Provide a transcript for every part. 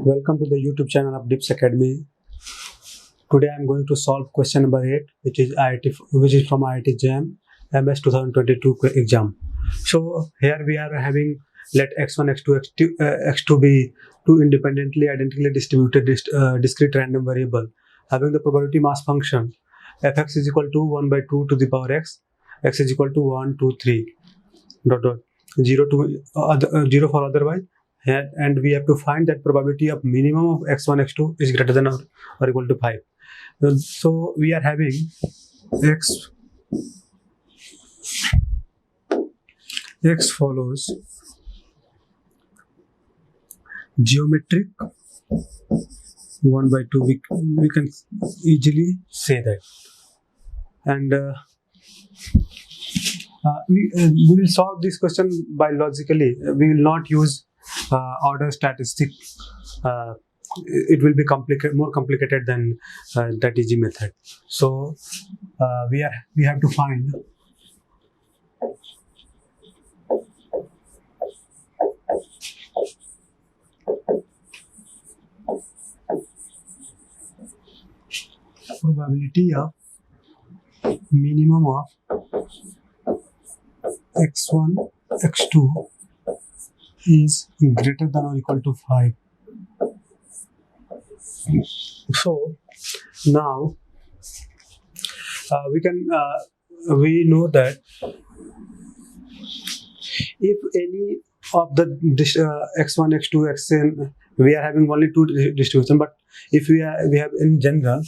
Welcome to the YouTube channel of 𝗝𝗂𝗃 Academy. Today I am going to solve question number 8, which is from IIT JAM MS 2022 exam. So here we are having let x1, x2, x2 be two independently identically distributed discrete random variable having the probability mass function fx is equal to 1 by 2 to the power x is equal to 1, 2, 3 dot dot 0 to 0 for otherwise. And we have to find that probability of minimum of x1, x2 is greater than or equal to 5. So we are having x follows geometric 1 by 2. We can easily say that. And we will solve this question by logically. We will not use order statistic. It will be more complicated than that easy method. So we have to find probability of minimum of x1, x2 is greater than or equal to 5. So now we know that if any of the x1, x2, xn, we are having only two distribution, but if we have in general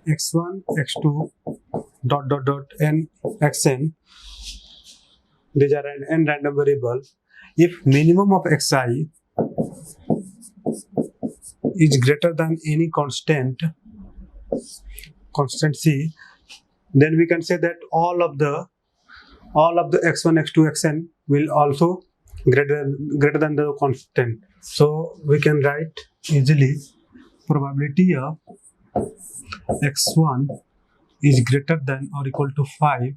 x1, x2 dot dot dot n xn, these are an n random variable. If minimum of xi is greater than any constant c, then we can say that all of the x1, x2, xn will also greater than the constant. So we can write easily probability of x1 is greater than or equal to 5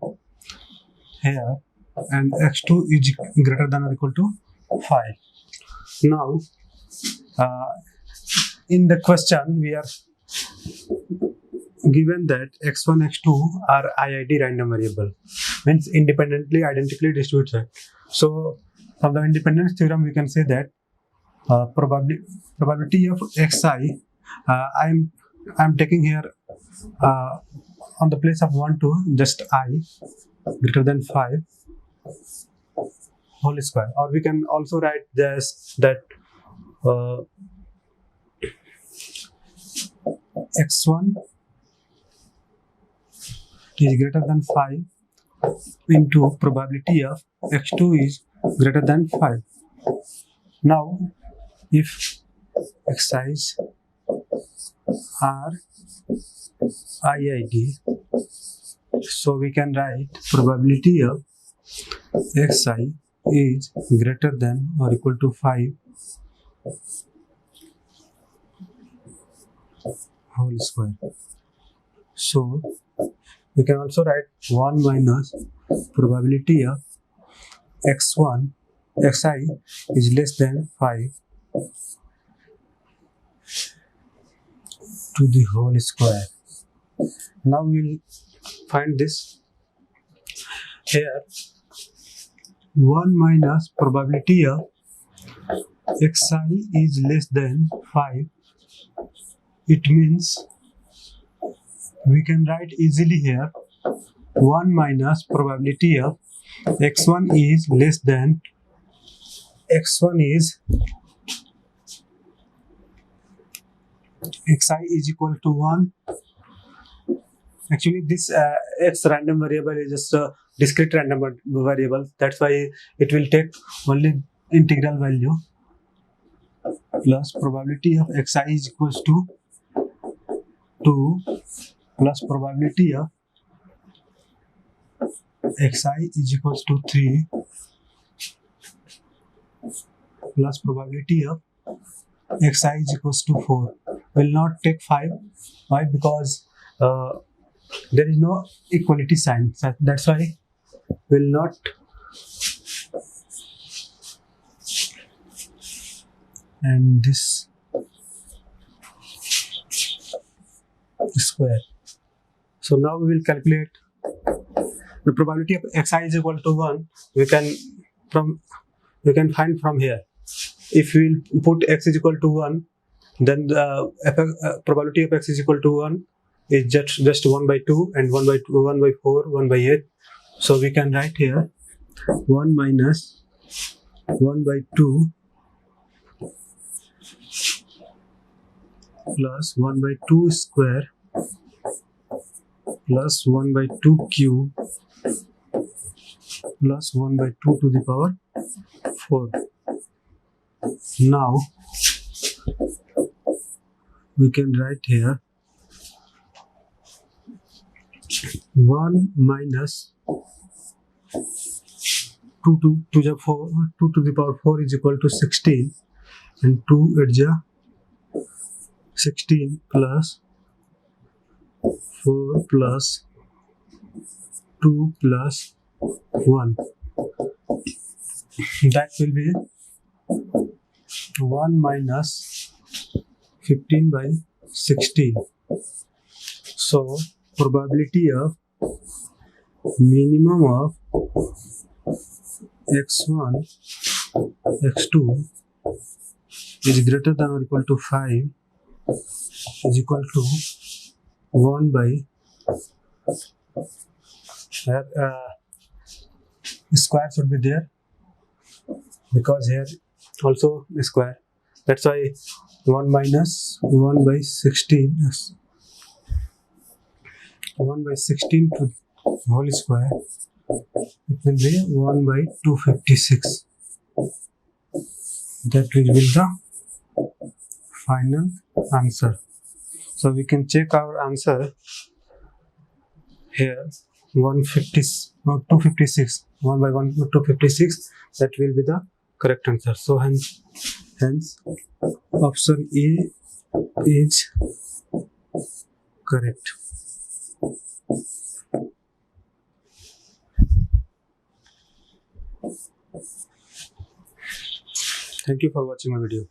here, and x2 is greater than or equal to 5. Now in the question we are given that x1, x2 are IID random variable, means independently identically distributed. So from the independence theorem we can say that probability of xi, I'm taking here on the place of 1 to just I greater than 5 whole square, or we can also write this that x1 is greater than 5 into probability of x2 is greater than 5. Now if xi's are IID, so we can write probability of xi is greater than or equal to 5 whole square. So we can also write 1 minus probability of xi is less than 5 to the whole square. Now we will find this here. 1 minus probability of xi is less than 5. It means we can write easily here 1 minus probability of x1 is less than xi is equal to 1. Actually this x random variable is just a discrete random variable, that's why it will take only integral value plus probability of xi is equals to 2 plus probability of xi is equals to 3 plus probability of xi is equals to 4. Will not take 5. Why? Because there is no equality sign. That's why will not and this square. So now we will calculate the probability of xi is equal to 1. We can find from here. If we will put x is equal to 1, then the probability of x is equal to 1 is just 1 by 2 and 1 by 2, 1 by 4, 1 by 8. So we can write here 1 minus 1 by 2 plus 1 by 2 square plus 1 by 2 cube plus 1 by 2 to the power 4. Now we can write here 1 minus 2 to the power 4 is equal to 16, and 2 is 16 plus 4 plus 2 plus 1. That will be 1 minus 15 by 16. So probability of minimum of x1 x2 is greater than or equal to 5 is equal to 1 by square should be there, because here also square. That's why 1 minus 1 by 16 1 by 16 to whole square, it will be 1 by 256. That will be the final answer. So we can check our answer here. 150 or 256, 1 by 1 256, that will be the correct answer. So hence option A is correct. Thank you for watching my video.